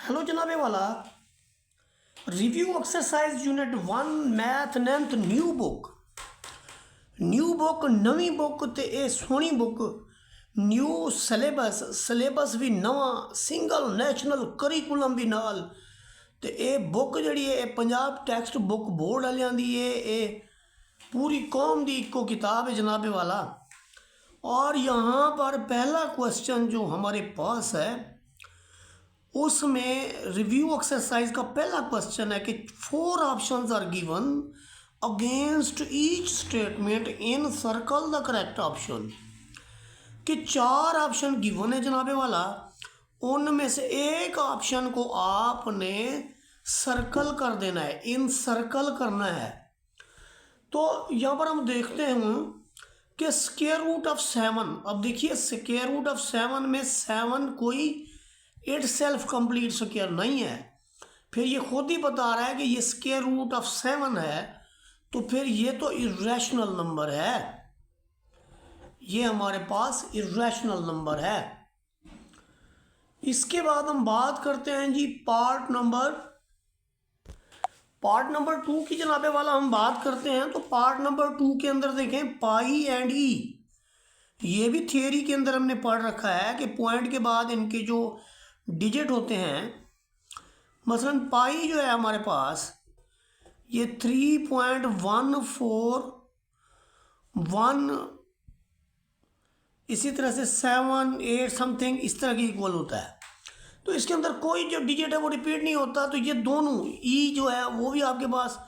Hello जनाबे वाला। Review exercise unit 1 math ninth new book नवी बुक ते ये सोहनी बुक न्यू सिलेबस भी नवा सिंगल नेशनल करिकुलम भी नाल ते ये बुक जिहड़ी है पंजाब टैक्सट बुक बोर्ड वालियां दी है ये पूरी कौम दी इको किताब है जनाबे वाला। और यहाँ पर पहला क्वेश्चन जो हमारे पास है उसमें रिव्यू एक्सरसाइज का पहला क्वेश्चन है कि 4 options are given against each statement in circle the correct option. कि 4 ऑप्शन गिवन है जनाबे वाला, उनमें से एक ऑप्शन को आपने सर्कल कर देना है, इन सर्कल करना है। तो यहाँ पर हम देखते हैं कि स्क्वायर रूट ऑफ 7, अब देखिए स्क्वायर रूट ऑफ 7 में 7 कोई इट सेल्फ कंप्लीट स्क्वायर नहीं है। फिर ये खुद ही बता रहा है कि ये स्क्वायर रूट ऑफ 7 है, तो फिर ये तो इरेशनल नंबर है, ये हमारे पास इरेशनल नंबर है। इसके बाद हम बात करते हैं जी पार्ट नंबर 2 की जनाबे वाला हम बात करते हैं। तो पार्ट नंबर 2 के अंदर देखें पाई एंड ई, ये भी थियरी के अंदर हमने पढ़ रखा है कि पॉइंट के बाद इनके जो डिजिट होते हैं, मसलन पाई जो है हमारे पास ये 3.141, इसी तरह से 7 8 समथिंग इस तरह की इक्वल होता है। तो इसके अंदर कोई जो डिजिट है वो रिपीट नहीं होता। तो ये दोनों ई जो है वो भी आपके पास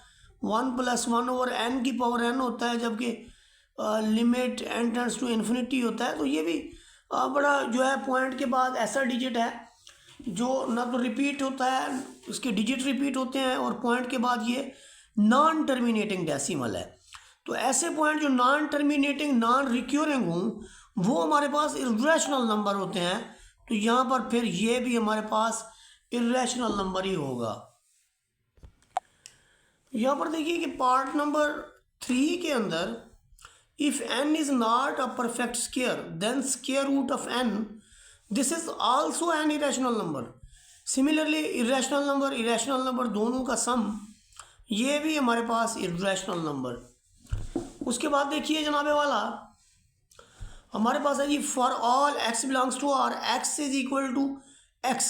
1 + 1/n की पावर n होता है, जबकि limit n tends to infinity होता है। तो ये भी बड़ा जो है पॉइंट के बाद ऐसा डिजिट है जो ना तो रिपीट होता है, उसके डिजिट रिपीट होते हैं, और पॉइंट के बाद ये नॉन टर्मिनेटिंग डेसिमल है। तो ऐसे पॉइंट जो नॉन टर्मिनेटिंग नॉन रिक्यूरिंग हों वो हमारे पास इरेशनल नंबर होते हैं। तो यहाँ पर फिर ये भी हमारे पास इरेशनल नंबर ही होगा। यहाँ पर देखिए कि पार्ट नंबर 3 के अंदर if n is not a perfect square then square root of n this is also an irrational number. Similarly irrational number दोनों का सम ये भी हमारे पास इरेशनल नंबर। उसके बाद देखिए जनाबे वाला हमारे पास है जी for all x belongs to r x is equal to x।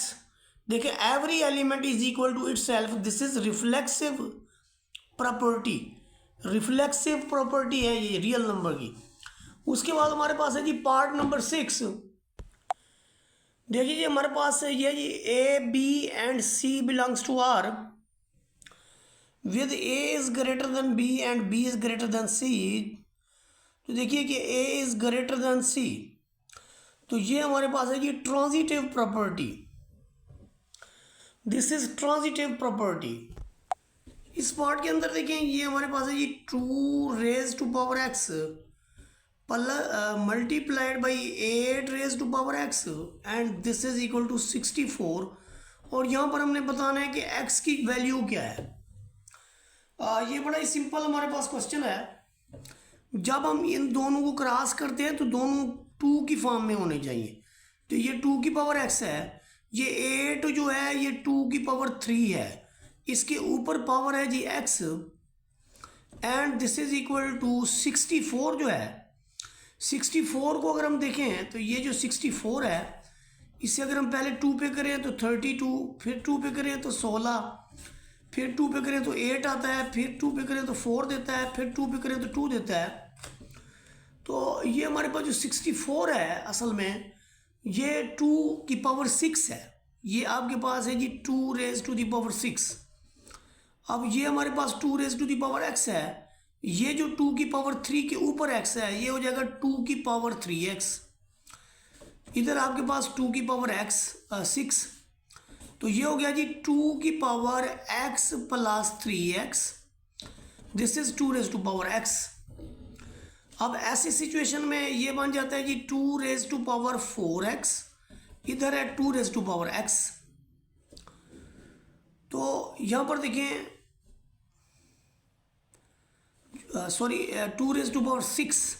देखिए every element is equal to itself, this is reflexive property है ये रियल नंबर की। उसके बाद हमारे पास है जी पार्ट नंबर 6। देखिए जी हमारे पास ये जी a b and c belongs to r with a is greater than b and b is greater than c। तो देखिए कि a is greater than c, तो ये हमारे पास है जी transitive property, this is transitive property. इस पार्ट के अंदर देखें ये हमारे पास है जी 2 raise to power x multiplied by 8 raise to power x and this is equal to 64। और यहाँ पर हमने बताना है कि x की वैल्यू क्या है। ये बड़ा ही सिंपल हमारे पास क्वेश्चन है। जब हम इन दोनों को क्रॉस करते हैं तो दोनों 2 की फॉर्म में होने चाहिए। तो ये 2 की पावर x है, ये 8 जो है ये 2 की पावर 3 है, इसके ऊपर पावर है जी x and this is equal to 64। जो है 64 को अगर हम देखें तो ये जो 64 है इसे अगर हम पहले 2 पे करें तो 32, फिर 2 पे करें तो 16, फिर 2 पे करें तो 8 आता है, फिर 2 पे करें तो 4 देता है, फिर 2 पे करें तो 2 देता है। तो ये हमारे पास जो 64 है असल में ये 2 की पावर 6 है, ये आपके पास है जी 2 रेज टू द पावर 6। अब ये हमारे पास 2 raise to the power x है, ये जो 2 की पावर 3 के ऊपर x है ये हो जाएगा 2 की पावर 3x। इधर आपके पास 2 की पावर x 6, तो ये हो गया जी 2 की power x plus 3x, this is 2 raise to power x। अब ऐसी सिचुएशन में ये बन जाता है जी 2 रेज टू पावर 4x, इधर है 2 रेज टू पावर x। तो यहाँ पर देखें 2 रेज टू पावर 6,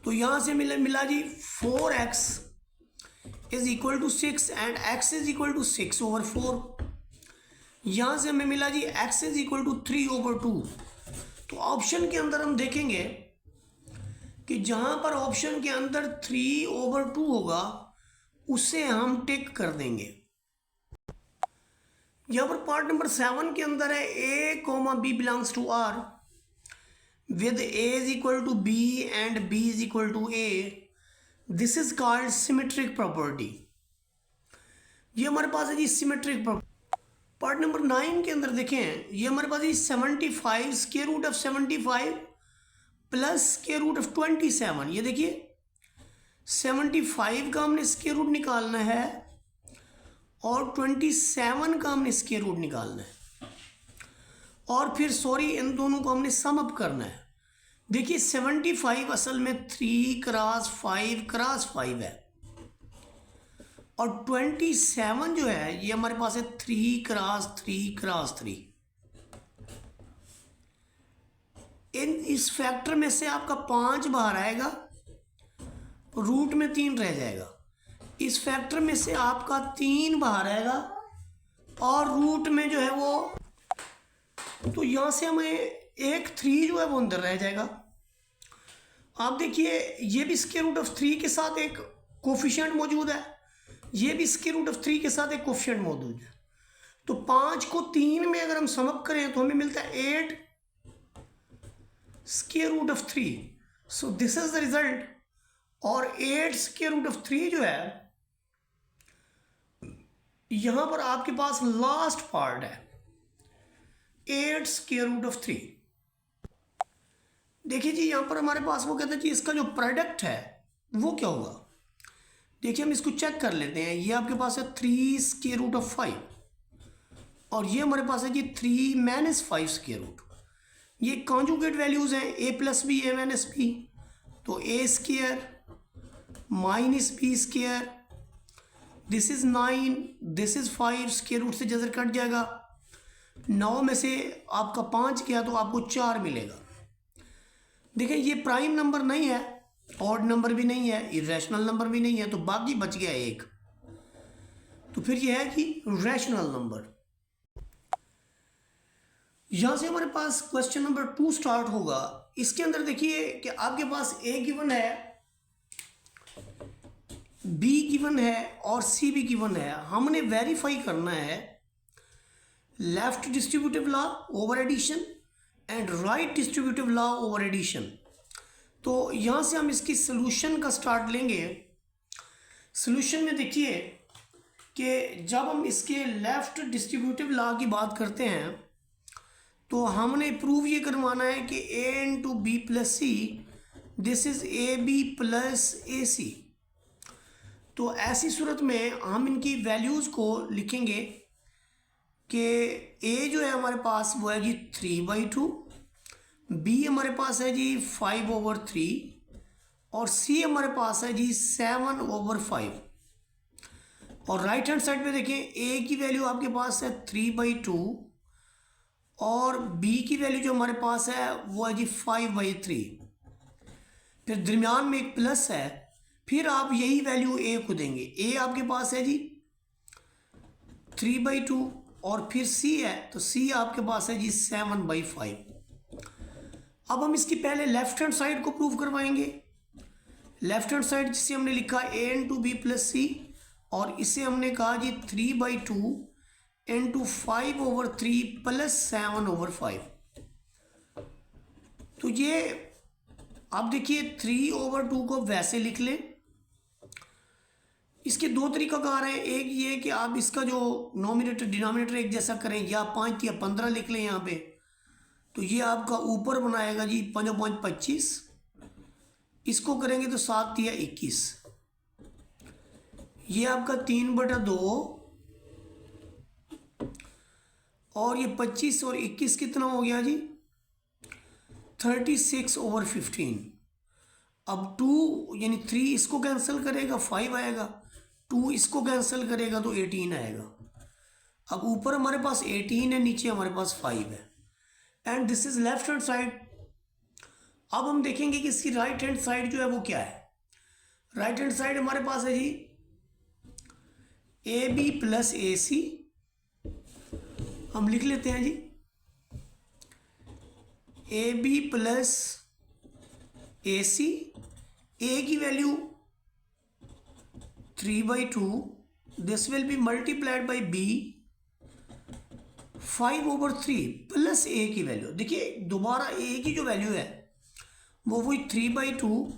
तो यहाँ से मिला जी 4x is equal to 6 and x is equal to 6/4। यहाँ से हमें मिला जी x इज इक्वल टू 3/2। तो ऑप्शन के अंदर हम देखेंगे कि जहाँ पर ऑप्शन के अंदर 3/2 होगा उसे हम टिक कर देंगे। यहाँ पर पार्ट नंबर 7 के अंदर है a, b belongs to r with a is equal to b and b is equal to a. This is called symmetric property. ये हमारे पास है जी सिमेट्रिक प्रॉपर्टी। पार्ट नंबर 9 के अंदर देखें, ये हमारे पास है 75 square root of 75 plus square root of 27। ये देखिए 75 का हमने स्क्वायर रूट निकालना है और 27 का हमने स्क्वायर रूट निकालना है, और फिर इन दोनों को हमने सम अप करना है। देखिए 75 असल में 3 क्रॉस 5 है, और 27 जो है ये हमारे पास है 3 क्रॉस 3। इस फैक्टर में से आपका 5 बाहर आएगा, रूट में 3 रह जाएगा। इस फैक्टर में से आपका 3 बाहर आएगा और रूट में जो है वो, तो यहाँ से हमें एक 3 जो है वो अंदर रह जाएगा। आप देखिए ये भी स्क्वायर रूट ऑफ 3 के साथ एक कोफिशिएंट मौजूद है, ये भी स्क्वायर रूट ऑफ 3 के साथ एक कोफिशिएंट मौजूद है। तो 5 को 3 में अगर हम सम अप करें तो हमें मिलता है 8 square root of 3। So this is the result. और 8 स्क्वायर रूट ऑफ 3 जो है, यहां पर आपके पास लास्ट पार्ट है 8 स्क्वायर रूट ऑफ 3। देखिए जी यहां पर हमारे पास वो कहते हैं जी इसका जो प्रोडक्ट है वो क्या होगा। देखिए हम इसको चेक कर लेते हैं। ये आपके पास है 3 स्क्वायर रूट ऑफ 5 और ये हमारे पास है जी 3 माइनस 5 स्क्वायर रूट। ये कॉन्जुगेट वैल्यूज हैं, a plus B a minus B, तो a square minus B square, this is 9, this is 5, square root से जजर कट जाएगा। 9 में से आपका 5 गया तो आपको 4 मिलेगा। देखिए ये प्राइम नंबर नहीं है, ऑड नंबर भी नहीं है, इरेशनल नंबर भी नहीं है, तो बाकी बच गया 1। तो फिर ये है कि रैशनल नंबर। यहां से हमारे पास क्वेश्चन नंबर 2 स्टार्ट होगा। इसके अंदर देखिए कि आपके पास a गिवन है, b गिवन है और c भी गिवन है। हमने वेरीफाई करना है left distributive law over addition and right distributive law over addition. तो यहाँ से हम इसकी सोल्यूशन का स्टार्ट लेंगे। सोल्यूशन में देखिए कि जब हम इसके लेफ्ट डिस्ट्रीब्यूटिव लॉ की बात करते हैं तो हमने प्रूव ये करवाना है कि a into b plus c this is a b plus a c. तो ऐसी सूरत में हम इनकी वैल्यूज़ को लिखेंगे कि a जो है हमारे पास वो है जी 3/2, b हमारे पास है जी 5/3 और c हमारे पास है जी 7/5। और राइट हैंड साइड पे देखें a की वैल्यू आपके पास है 3/2 और b की वैल्यू जो हमारे पास है वो है जी 5/3। फिर दरमियान में एक प्लस है, फिर आप यही वैल्यू a को देंगे। a आपके पास है जी 3/2 और फिर c है तो c आपके पास है जी 7/5। अब हम इसकी पहले लेफ्ट हैंड साइड को प्रूव करवाएंगे। लेफ्ट हैंड साइड जिसे हमने लिखा a इंटू बी प्लस सी और इसे हमने कहा जी 3/2 इंटू 5/3 प्लस 7/5। तो ये आप देखिए 3/2 को वैसे लिख लें। इसके 2 तरीकाकार हैं। एक ये कि आप इसका जो नोमिनेटर डिनोमिनेटर एक जैसा करें, या 5 या 15 लिख लें यहाँ पे, तो ये आपका ऊपर बनाएगा जी 5×5 = 25। इसको करेंगे तो 7 या 21। ये आपका 3/2 और ये 25 और 21 कितना हो गया जी 36/15। अब 2 यानी 3 इसको कैंसिल करेगा 5 आएगा, 2 इसको कैंसिल करेगा तो 18 आएगा। अब ऊपर हमारे पास 18 है, नीचे हमारे पास 5 है and this is left hand side. अब हम देखेंगे कि इसकी राइट हैंड साइड जो है वो क्या है। राइट हैंड साइड हमारे पास है जी ए बी प्लस ए सी, हम लिख लेते हैं जी ए b plus a c, a की value 3/2, this will be multiplied by b 5/3 plus a की वैल्यू। देखिए दोबारा ए की जो वैल्यू है वो वही 3/2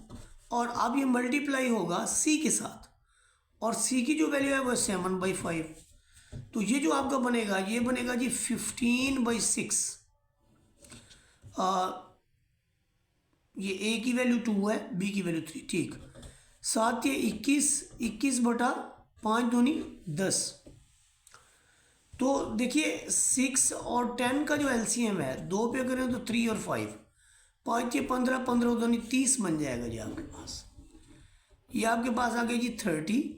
और अब ये मल्टीप्लाई होगा सी के साथ, और सी की जो वैल्यू है वो 7/5। तो ये जो आपका बनेगा ये बनेगा जी 15/6। ये ए की वैल्यू 2 है, बी की वैल्यू 3, ठीक। साथ ये 21/5 दूनी 10। तो देखिए 6 और 10 का जो एलसीएम है 2 पे करें तो 3 और 5, 5 ये 15, 15 दूनी 30 बन जाएगा जी आपके पास। ये आपके पास आ गया जी 30।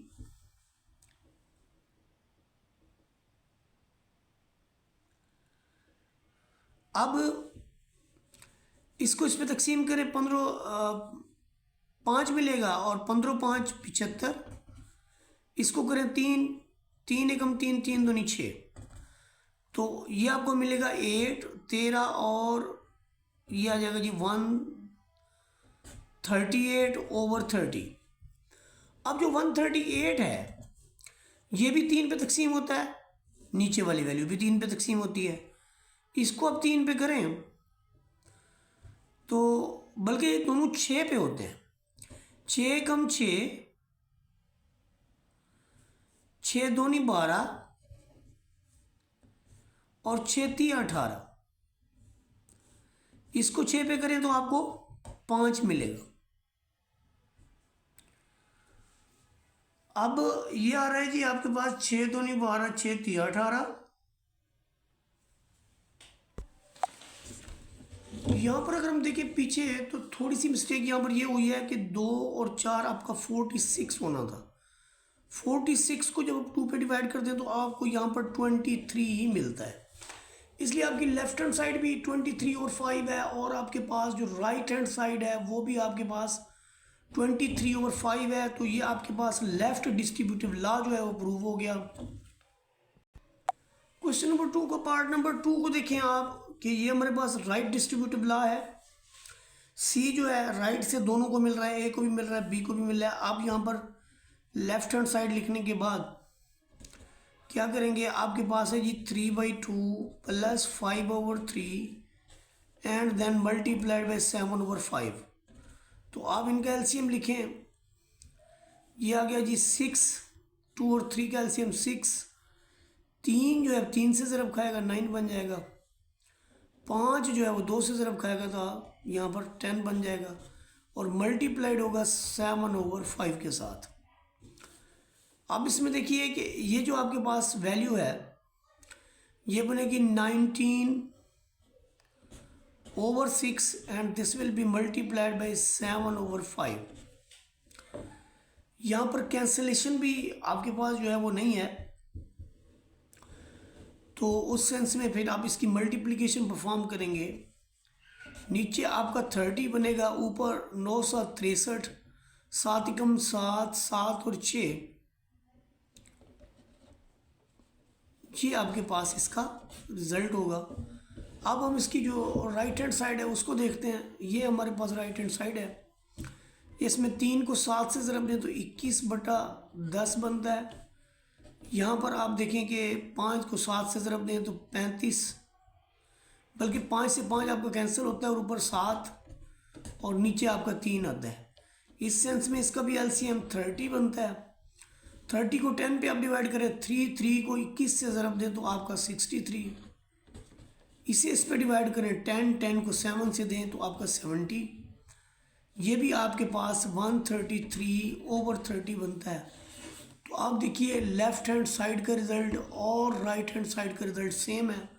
अब इसको इस पे तकसीम करें, 5 मिलेगा और 15×5 75। इसको करें 3, 3 एकम 3, 3 दूनी 6, तो ये आपको मिलेगा 8, 13 और ये आ जाएगा जी 138/30। अब जो 138 है ये भी 3 पे तकसीम होता है, नीचे वाली वैल्यू भी 3 पे तकसीम होती है। इसको अब 3 पे करें तो बल्कि दोनों 6 पे होते हैं। 6 एकम 6, 6 दूनी 12 और 6 3 18। इसको 6 पे करें तो आपको 5 मिलेगा। अब ये आ रहा है जी आपके पास 6 दूनी 12, 6 3 18। यहाँ पर अगर हम देखें पीछे तो थोड़ी सी मिस्टेक यहाँ पर ये हुई है कि 2 और 4 आपका 46 होना था। 46 को जब आप 2 पे डिवाइड करते हैं तो आपको यहाँ पर 23 ही मिलता है, इसलिए आपकी लेफ्ट हैंड साइड भी 23 और 5 है, और आपके पास जो राइट हैंड साइड है वो भी आपके पास 23 और 5 है। तो ये आपके पास लेफ्ट डिस्ट्रीब्यूटिव लॉ जो है वो प्रूव हो गया। क्वेश्चन नंबर 2 का पार्ट नंबर 2 को देखें आप कि ये हमारे पास राइट डिस्ट्रीब्यूटिव लॉ है। सी जो है राइट से दोनों को मिल रहा है, ए को भी मिल रहा है, बी को भी मिल रहा है। आप यहाँ पर लेफ्ट हैंड साइड लिखने के बाद क्या करेंगे, आपके पास है जी 3/2 plus 5/3 and then multiplied by 7/5। तो आप इनका एलसीएम लिखें, ये आ गया जी 6, 2 और 3 का एलसीएम 6, 3 जो है 3 से ज़रब खाएगा 9 बन जाएगा, 5 जो है वो 2 से ज़रब खाएगा तो यहाँ पर 10 बन जाएगा, और मल्टीप्लाइड होगा 7/5 के साथ। अब इसमें देखिए कि ये जो आपके पास वैल्यू है ये बनेगी 19/6 and this will be multiplied by 7/5। यहाँ पर कैंसलेशन भी आपके पास जो है वो नहीं है, तो उस सेंस में फिर आप इसकी मल्टीप्लिकेशन परफॉर्म करेंगे। नीचे आपका 30 बनेगा, ऊपर 9 7 63, 7 एकम 7, 7 और 6, ये आपके पास इसका रिजल्ट होगा। अब हम इसकी जो राइट हैंड साइड है उसको देखते हैं। ये हमारे पास राइट हैंड साइड है, इसमें 3 को 7 से ज़रब दें तो 21/10 बनता है। यहाँ पर आप देखें कि 5 को 7 से ज़रब दें तो 35, बल्कि 5 से 5 आपका कैंसिल होता है और ऊपर 7 और नीचे आपका 3 आता है। इस सेंस में इसका भी एलसीएम 30 बनता है। 30 को 10 पे आप डिवाइड करें, 3 को 21 से ज़रब दें तो आपका 63, इसे इस पे डिवाइड करें 10 को 7 से दें तो आपका 70, ये भी आपके पास 133/30 बनता है। तो आप देखिए लेफ्ट हैंड साइड का रिज़ल्ट और राइट हैंड साइड का रिज़ल्ट सेम है।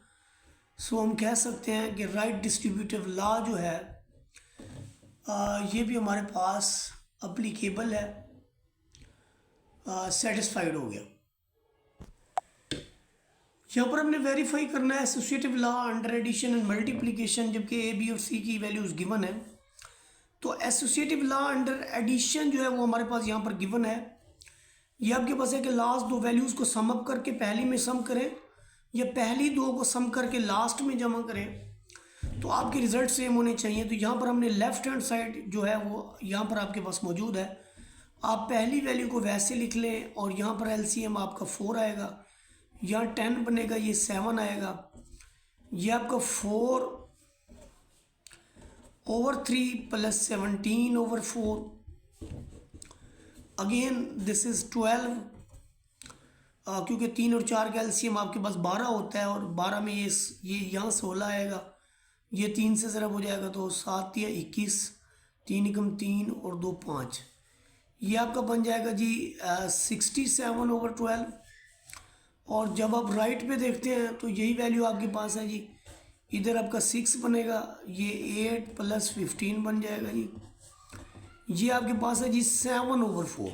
सो हम कह सकते हैं कि राइट डिस्ट्रीब्यूटिव लॉ जो है ये भी हमारे पास अप्लीकेबल है, सेटिस्फाइड हो गया। यहाँ पर हमने वेरीफाई करना है associative law under addition and multiplication, जबकि ए बी और सी की वैल्यूज़ गिवन है। तो एसोसिएटिव लॉ अंडर एडिशन जो है वो हमारे पास यहाँ पर गिवन है। ये आपके पास है कि लास्ट दो वैल्यूज़ को सम अप करके पहली में सम करें या पहली दो को सम करके लास्ट में जमा करें, तो आपके रिजल्ट सेम होने चाहिए। तो यहाँ पर हमने लेफ्ट हैंड साइड जो है वो यहाँ पर आपके पास मौजूद है। आप पहली वैल्यू को वैसे लिख लें और यहाँ पर एलसीएम आपका 4 आएगा, यहाँ 10 बनेगा, ये 7 आएगा, ये आपका 4/3 प्लस 17/4, अगेन दिस इज़ 12, क्योंकि 3 और 4 का एलसीएम आपके पास 12 होता है और 12 में ये यहाँ 16 आएगा, ये 3 से ज़रब हो जाएगा तो 7 या 21, 3 एकम 3 और 2 5, ये आपका बन जाएगा जी 67/12। और जब आप राइट पे देखते हैं तो यही वैल्यू आपके पास है जी, इधर आपका 6 बनेगा, ये 8 प्लस 15 बन जाएगा जी, ये आपके पास है जी 7/4।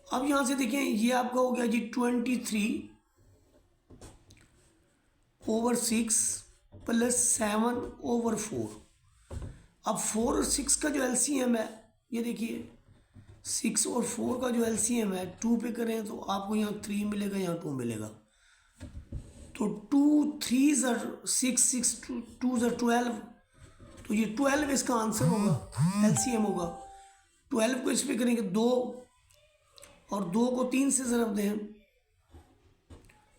अब यहाँ से देखें ये आपका हो गया जी 23/6 प्लस 7/4। अब 4 और 6 का जो एलसीएम है, ये देखिए 6 और 4 का जो एलसीएम है 2 पे करें तो आपको यहाँ 3 मिलेगा, यहाँ 2 मिलेगा, तो 2 3 6 6 2 12, तो ये 12 इसका आंसर होगा, एलसीएम होगा। 12 को इस पे करेंगे 2 और 2 को 3 से ज़रब दें,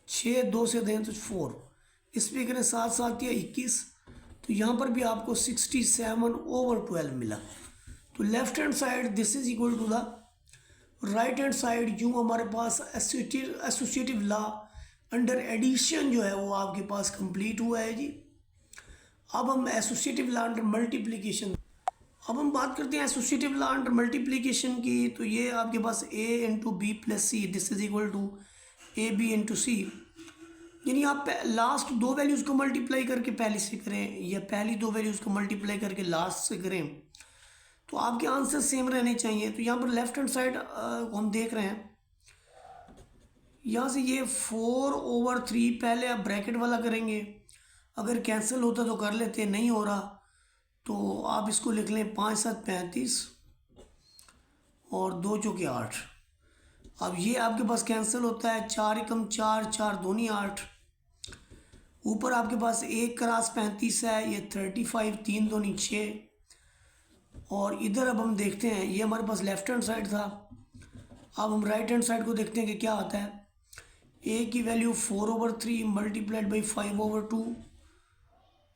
6 2 से दें तो 4, इस पे करें 7 7 या 21, तो यहाँ पर भी आपको 67/12 मिला। तो left hand side this is equal to the right hand side. यूँ हमारे पास एसोसिएटिव लॉ अंडर एडिशन जो है वो आपके पास कंप्लीट हुआ है जी। अब हम एसोसिएटिव लॉ अंडर मल्टीप्लिकेशन, अब हम बात करते हैं एसोसिएटिव लॉ अंडर मल्टीप्लिकेशन की। तो ये आपके पास a into b plus c this is equal to a b into c, यानी आप लास्ट दो वैल्यूज़ को मल्टीप्लाई करके पहले से करें या पहली दो वैल्यूज़ को मल्टीप्लाई करके लास्ट से करें, तो आपके आंसर सेम रहने चाहिए। तो यहाँ पर लेफ्ट हैंड साइड को हम देख रहे हैं, यहाँ से ये 4/3 पहले आप ब्रैकेट वाला करेंगे, अगर कैंसिल होता तो कर लेते, नहीं हो रहा तो आप इसको लिख लें 5 7 35 और 2 चौके 8। अब ये आपके पास कैंसिल होता है, 4 एकम 4 4 दूनी 8, ऊपर आपके पास 1 क्रॉस 35 है, ये 35 3 दूनी 6, और इधर अब हम देखते हैं ये हमारे पास लेफ्ट हैंड साइड था। अब हम राइट हैंड साइड को देखते हैं कि क्या आता है। ए की value 4/3 multiplied by 5/2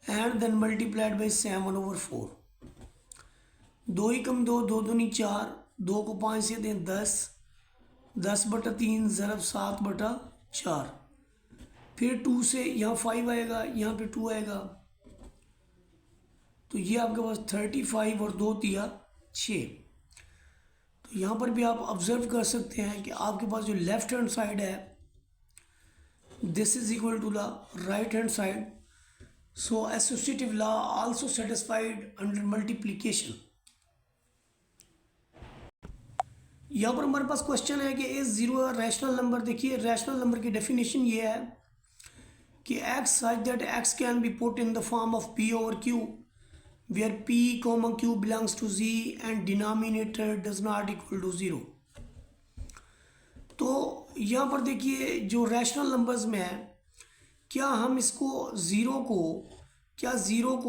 and then multiplied by 7/4, 2 एकम 2 2 दूनी 4, 2 को 5 से दें 10, 10/3 ज़रब 7/4, फिर 2 से यहाँ 5 आएगा, यहाँ पे 2 आएगा, तो ये आपके पास 35 और 2 तिया 6। तो यहाँ पर भी आप ऑब्जर्व कर सकते हैं कि आपके पास जो लेफ्ट हैंड साइड है this is equal to the right hand side. So associative law also satisfied under multiplication. यहाँ पर हमारे पास क्वेश्चन है कि इज जीरो रैशनल नंबर। देखिए रैशनल नंबर की डेफिनेशन ये है कि x such that x can be put in the form of p over q where p comma q belongs to z and denominator does not equal to 0। तो यहाँ पर देखिए जो रैशनल नंबर्स में है, क्या हम इसको ज़ीरो को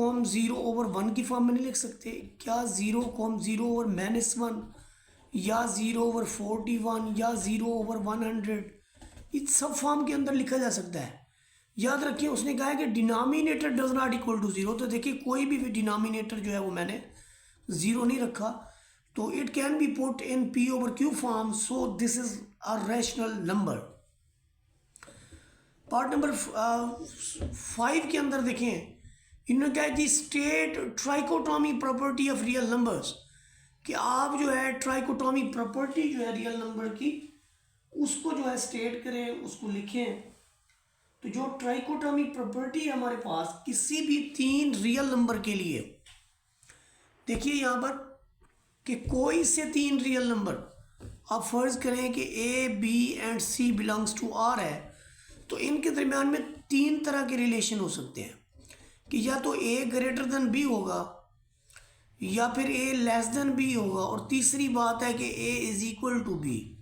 हम 0/1 की फॉर्म में नहीं लिख सकते? क्या 0 को हम 0/-1 या 0/41 या 0/100 इस सब फॉर्म के अंदर लिखा जा सकता है। याद रखिए उसने कहा है कि denominator does not equal to 0, तो देखिए कोई भी डिनोमिनेटर जो है वो मैंने 0 नहीं रखा, तो it can be put in p/q form, so this is a rational number. Part number 5 के अंदर देखें, इन्होंने कहा कि state trichotomy property of real numbers, कि आप जो है ट्राइकोटोमी प्रॉपर्टी जो है रियल नंबर की उसको जो है स्टेट करें, उसको लिखें। तो जो ट्राइकोटोमी प्रॉपर्टी है हमारे पास किसी भी 3 रियल नंबर के लिए, देखिए यहाँ पर कि कोई से 3 रियल नंबर, आप फर्ज करें कि A B and C belongs to R है, तो इनके दरमियान में 3 तरह के रिलेशन हो सकते हैं कि या तो ए ग्रेटर देन बी होगा या फिर ए लेस देन बी होगा, और तीसरी बात है कि ए इज इक्वल टू बी।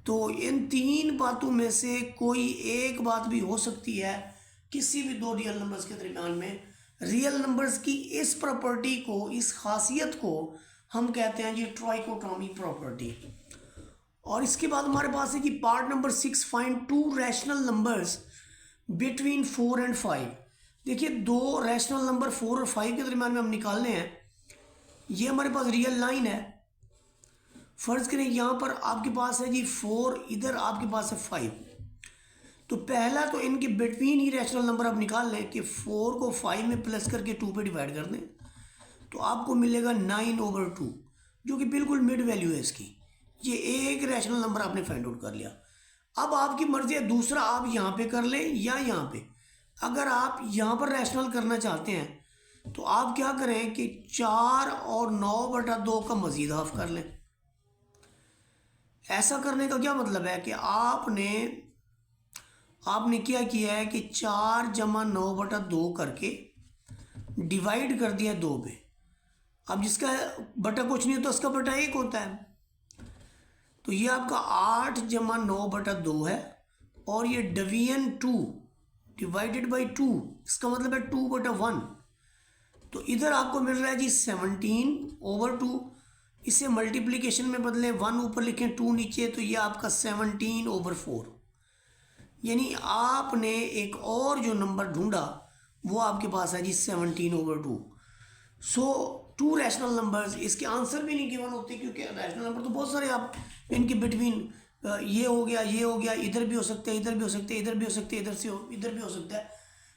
तो इन तीन बातों में से कोई एक बात भी हो सकती है किसी भी दो रियल नंबर्स के दरमियान में। रियल नंबर्स की इस प्रॉपर्टी को, इस खासियत को हम कहते हैं जी ट्राइकोटॉमी प्रॉपर्टी। और इसके बाद हमारे पास है कि part number 6, find to rational numbers between 4 and 5। देखिए दो रैशनल नंबर 4 और 5 के दरमियान में हम निकालने हैं। ये हमारे पास रियल लाइन है। फर्ज करें यहाँ पर आपके पास है जी 4, इधर आपके पास है 5। तो पहला तो इनके बिटवीन ही रैशनल नंबर आप निकाल लें कि 4 को 5 में प्लस करके 2 पे डिवाइड कर दें, तो आपको मिलेगा 9/2, जो कि बिल्कुल मिड वैल्यू है इसकी। ये एक रैशनल नंबर आपने फाइंड आउट कर लिया। अब आपकी मर्जी है दूसरा आप यहाँ पे कर लें या यहाँ पे। अगर आप यहाँ पर रैशनल करना चाहते हैं तो आप क्या करें कि 4 और 9/2 का मजीद हाफ कर लें। ऐसा करने का क्या मतलब है कि आपने क्या किया है कि 4 जमा 9/2 करके डिवाइड कर दिया 2 पे। अब जिसका बटा कुछ नहीं होता उसका बटा 1 होता है। तो ये आपका 8 जमा 9/2 है, और ये डिवीजन 2 डिवाइडेड बाई 2, इसका मतलब है 2/1। तो इधर आपको मिल रहा है जी 17/2। इसे मल्टीप्लिकेशन में बदलें, 1 ऊपर लिखें 2 नीचे, तो ये आपका 17/4। यानी आपने एक और जो नंबर ढूंढा वो आपके पास है जी 17/2। सो टू रैशनल नंबर्स, इसके आंसर भी नहीं गिवन होते क्योंकि रैशनल नंबर तो बहुत सारे आप इनके बिटवीन ये हो गया, ये हो गया, इधर भी हो सकते हैं, इधर भी हो सकते हैं, इधर भी हो सकते हैं, इधर भी हो सकता है।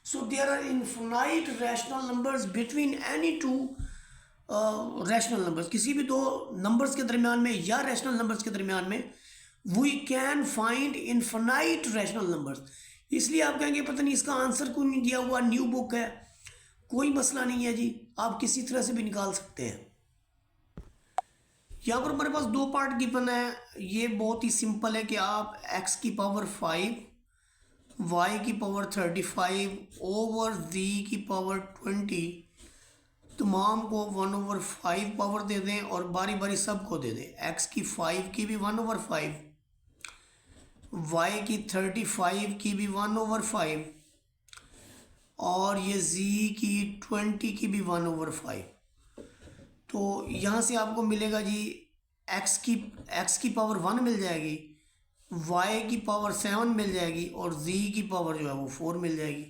So there are infinite rational numbers between any two rational numbers. किसी भी दो नंबर्स के दरमियान में या रैशनल नंबर्स के दरमियान में we can find infinite rational numbers. इसलिए आप कहेंगे पता नहीं इसका आंसर क्यों नहीं दिया हुआ, न्यू बुक है। कोई मसला नहीं है जी, आप किसी तरह से भी निकाल सकते हैं। यहाँ पर हमारे पास 2 पार्ट गिवन है। ये बहुत ही सिंपल है कि आप x की पावर 5, y की पावर 35 ओवर z की पावर 20 तमाम को 1/5 पावर दे दें और बारी बारी सब को दे दें। x की 5 की भी 1/5, y की 35 की भी 1/5 और ये z की 20 की भी 1/5। तो यहाँ से आपको मिलेगा जी x की पावर 1 मिल जाएगी, y की पावर 7 मिल जाएगी और z की पावर जो है वो 4 मिल जाएगी।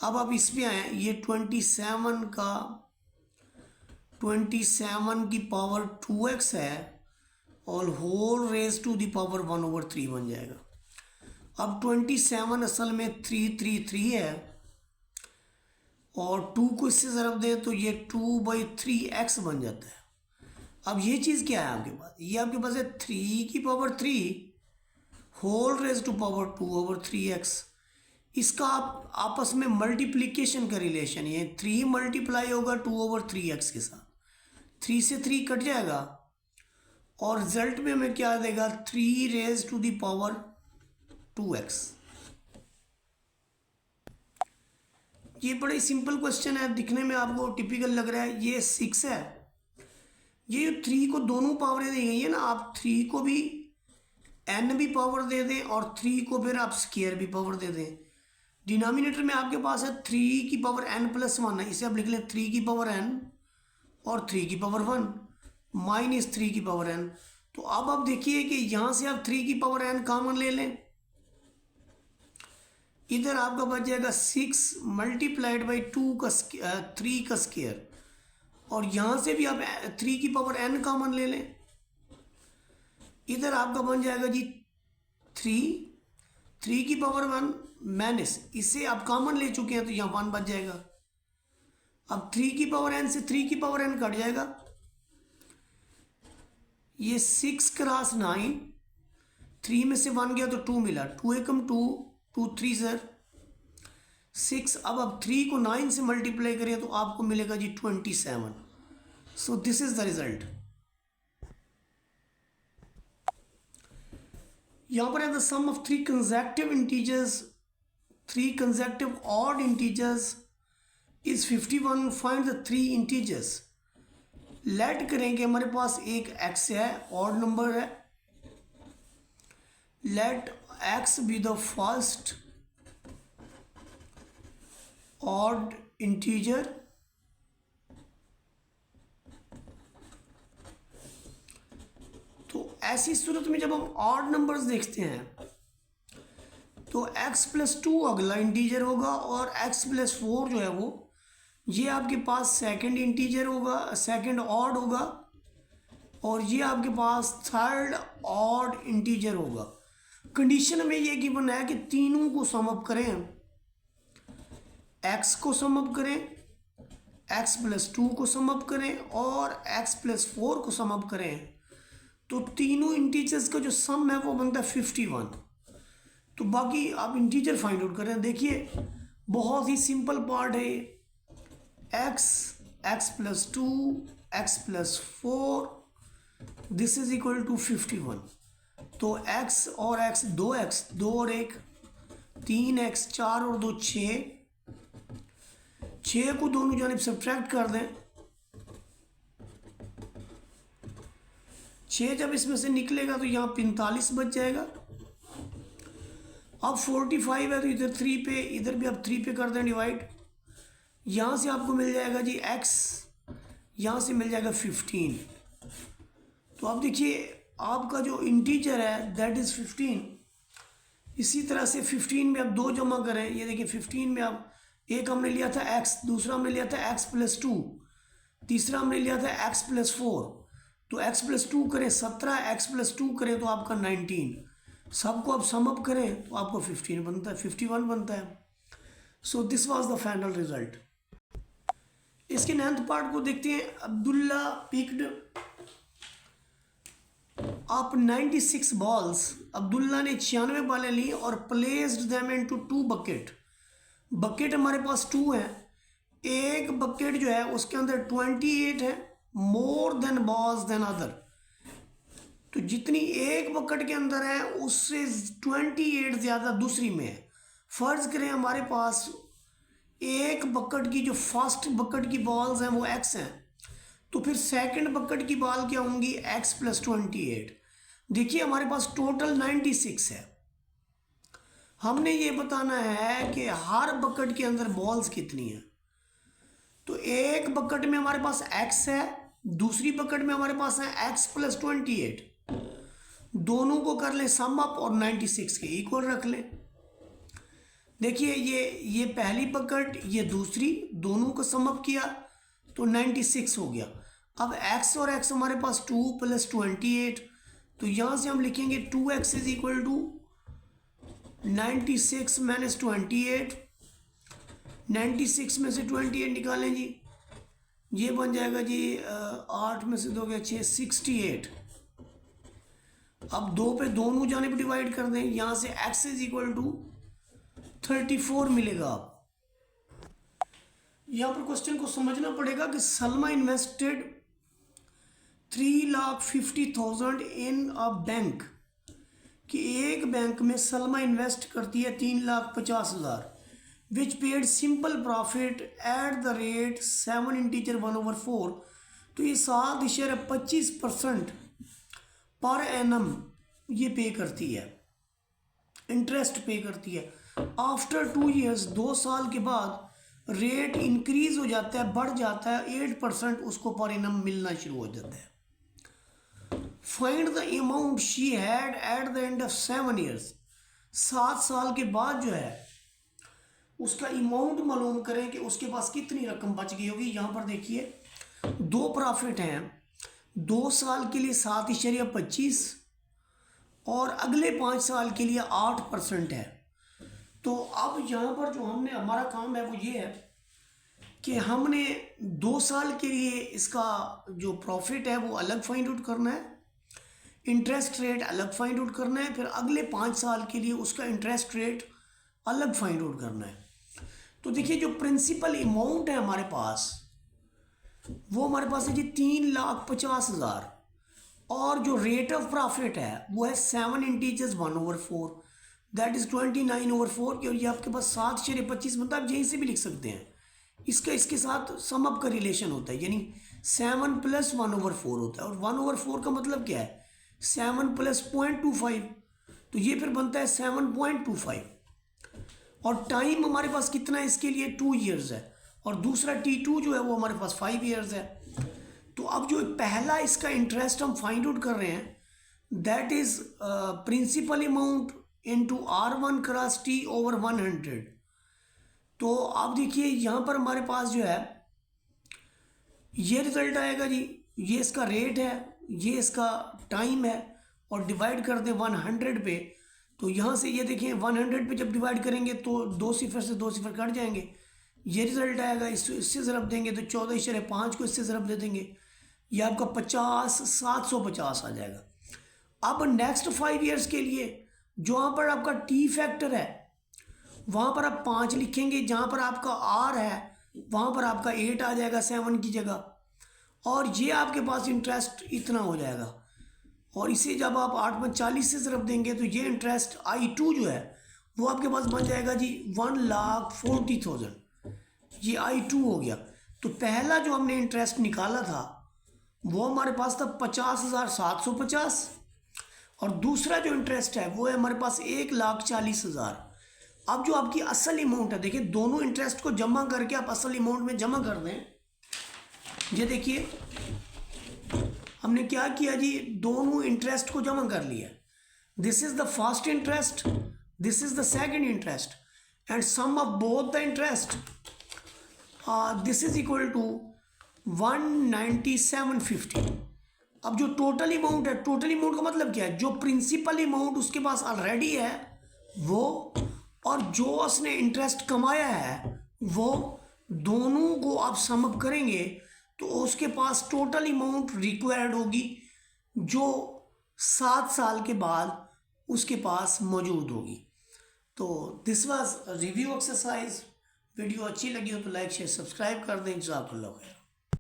अब आप इस पे आए, ये 27 की पावर 2x है और whole raise to the power 1/3 बन जाएगा। अब 27 असल में 333 है और 2 को इससे ज़रब दें तो ये 2/3x बन जाता है। अब ये चीज़ क्या है आपके पास, ये आपके पास है 3 की power 3 whole raise to power 2/3x। इसका आप आपस में मल्टीप्लिकेशन का रिलेशन, ये 3 मल्टीप्लाई होगा 2/3x के साथ, 3 से 3 कट जाएगा और रिजल्ट में हमें क्या देगा 3 raise to the power 2x। ये बड़ा सिंपल क्वेश्चन है, दिखने में आपको टिपिकल लग रहा है। ये 6 है, ये 3 को दोनों पावरें दी गई है ना, आप 3 को भी n भी पावर दे दें और 3 को फिर आप स्क्वायर भी पावर दे दें। डिनोमिनेटर में आपके पास है 3 की पावर n+1 है, इसे आप लिख लें 3 की पावर n और 3 की पावर 1 माइनस 3 की पावर n। तो अब आप देखिए कि यहाँ से आप 3 की पावर n कॉमन ले लें, इधर आपका बच जाएगा 6 मल्टीप्लाइड बाई 3 का स्क्वायर और यहाँ से भी आप 3 की पावर n कॉमन ले लें, इधर आपका बन जाएगा जी 3 की पावर 1 माइनस, इसे आप कॉमन ले चुके हैं तो यहाँ 1 बच जाएगा। अब 3 की पावर n से 3 की पावर n कट जाएगा, ये 6 क्रॉस 9, 3 में से 1 गया तो 2 मिला, 2 एकम 2, 2 3 सर 6। अब आप 3 को 9 से मल्टीप्लाई करें तो आपको मिलेगा जी 27। So this is the result. यहाँ पर है the sum of 3 consecutive integers, 3 consecutive odd integers is 51, find the 3 integers. Let करें कि हमारे पास एक x है, ऑड नंबर है, let x be the first odd integer तो ऐसी सूरत में जब हम ऑड नंबर्स देखते हैं तो x+2 अगला इंटीजर होगा और x+4 जो है वो ये आपके पास सेकंड इंटीजर होगा, सेकंड ऑड होगा और ये आपके पास थर्ड ऑड इंटीजर होगा। कंडीशन में ये गिवन है कि तीनों को सम अप करें, x को सम अप करें, x+2 को सम अप करें और x+4 को सम अप करें तो तीनों इंटीजर्स का जो सम है वो बनता है 51। तो बाकी आप इंटीजर फाइंड आउट करें। देखिए बहुत ही सिंपल पार्ट है, x+2 x+4 this is equal to 51। तो x और x 2x 2 और 1 3x 4 और 2 6 को दोनों जानिब सब्ट्रैक्ट कर दें। 6 जब इसमें से निकलेगा तो यहाँ 45 बच जाएगा। अब 45 है तो इधर 3 पे, इधर भी आप 3 पे कर दें डिवाइड। यहाँ से आपको मिल जाएगा जी x, यहाँ से मिल जाएगा 15। तो आप देखिए आपका जो इंटीजर है दैट इज़ 15। इसी तरह से 15 में आप 2 जमा करें, ये देखिए 15 में आप एक हमने लिया था x, दूसरा हमने लिया था x+2, तीसरा हमने लिया था x+4। तो x+2 करें 17, x+2 करें तो आपका 19, सबको आप सम अप करें तो आपको 15 बनता है, 51 बनता है। So this was the final result. इसके 9th पार्ट को देखते हैं। Abdullah picked up 96 balls. Abdullah ने 96 बॉलें ली और placed them into 2 bucket. Bucket हमारे पास 2 है, एक बकेट जो है उसके अंदर 28 है, more than balls than other. तो जितनी एक बकेट के अंदर है उससे 28 ज़्यादा दूसरी में है। फर्ज करें हमारे पास एक बकेट की जो फर्स्ट बकेट की बॉल्स हैं वो x हैं, तो फिर सेकंड बकेट की बॉल क्या होंगी x+28। देखिए हमारे पास टोटल 96 है। हमने ये बताना है कि हर बकेट के अंदर बॉल्स कितनी है। तो एक बकेट में हमारे पास x है, दूसरी बकेट में हमारे पास है x+28। दोनों को कर लें सम अप और 96 के इक्वल रख लें। देखिए ये पहली बकेट, ये दूसरी, दोनों को सम अप किया तो 96 हो गया। अब x और x हमारे पास 2 + 28, तो यहाँ से हम लिखेंगे 2x इज इक्वल टू 96 - 28। 96 में से 28 निकालें जी, ये बन जाएगा जी 8 में से 2 गया 6, 68। अब 2 पे दोनों जानिब डिवाइड कर दें, यहाँ से x इज इक्वल टू 34 मिलेगा। आप यहाँ पर क्वेश्चन को समझना पड़ेगा कि Salma invested 3,50,000 in a bank, कि एक बैंक में सलमा इन्वेस्ट करती है 3,50,000 which paid simple profit at the rate 7 integer 1/4। तो ये 7.25% पर एनम ये पे करती है, इंटरेस्ट पे करती है। आफ्टर 2 ईयर्स, 2 साल के बाद रेट इंक्रीज हो जाता है, बढ़ जाता है, 8% उसको पर एनम मिलना शुरू हो जाता है। Find the amount she had at the end of 7 years. 7 साल के बाद जो है उसका अमाउंट मालूम करें कि उसके पास कितनी रकम बच गई होगी। यहाँ पर देखिए 2 प्रॉफिट हैं, 2 साल के लिए 7.25 और अगले 5 साल के लिए 8% है। तो अब यहाँ पर जो हमने हमारा काम है वो ये है कि हमने 2 साल के लिए इसका जो प्रॉफिट है वो अलग फाइंड आउट करना है, इंटरेस्ट रेट अलग फाइंड आउट करना है, फिर अगले 5 साल के लिए उसका इंटरेस्ट रेट अलग फाइंड आउट करना है। तो देखिए जो प्रिंसिपल अमाउंट है हमारे पास वो हमारे पास है जी 3,50,000 और जो रेट ऑफ प्रॉफिट है वो है 7 इंटीजर्स 1/4 दैट इज 29/4 की। और ये आपके पास 7/25 मतलब आप यहीं से भी लिख सकते हैं, इसका इसके साथ सम अप का रिलेशन होता है, यानी 7 + 1/4 होता है। और 1/4 का मतलब क्या है, 7 + 0.25 तो ये फिर बनता है 7.25। और टाइम हमारे पास कितना है इसके लिए, 2 ईयर्स है। और दूसरा T2 जो है वो हमारे पास 5 ईयर्स है। तो अब जो पहला इसका इंटरेस्ट हम फाइंड आउट कर रहे हैं, that is principal amount into R1 cross T over 100। तो आप देखिए यहाँ पर हमारे पास जो है ये रिजल्ट आएगा जी। ये इसका रेट है, ये इसका टाइम है, और डिवाइड कर दें 100 पे। तो यहाँ से ये देखें 100 पे जब डिवाइड करेंगे तो 2 सिफर से 2 सिफर कट जाएंगे, ये रिजल्ट आएगा। इससे ज़रब देंगे तो 14.5 को इससे ज़रब दे देंगे, ये आपका 750 आ जाएगा। अब नेक्स्ट 5 ईयर्स के लिए जहाँ पर आपका टी फैक्टर है वहाँ पर आप 5 लिखेंगे, जहाँ पर आपका आर है वहाँ पर आपका 8 आ जाएगा 7 की जगह, और ये आपके पास इंटरेस्ट इतना हो जाएगा। और इसे जब आप 8/40 से ज़रब देंगे तो ये इंटरेस्ट I2 जो है वो आपके पास बन जाएगा जी 1,40,000। ये I2 हो गया। तो पहला जो हमने इंटरेस्ट निकाला था वो हमारे पास था 50,750, और दूसरा जो इंटरेस्ट है वो है हमारे पास 1,40,000। अब जो आपकी असल अमाउंट है, देखिए दोनों इंटरेस्ट को जमा करके आप असल अमाउंट में जमा कर दें। ये देखिए हमने क्या किया जी, दोनों इंटरेस्ट को जमा कर लिया। This is the first interest, this is the second interest, and sum of both the interest this is equal to 19750। अब जो टोटल अमाउंट है, टोटल अमाउंट का मतलब क्या है, जो प्रिंसिपल अमाउंट उसके पास ऑलरेडी है वो, और जो उसने इंटरेस्ट कमाया है वो, दोनों को आप सम अप करेंगे तो उसके पास टोटल अमाउंट रिक्वायर्ड होगी जो 7 साल के बाद उसके पास मौजूद होगी। तो this was review exercise. Video अच्छी लगी हो तो लाइक शेयर सब्सक्राइब कर दें। जज़ाकल्लाह खैर।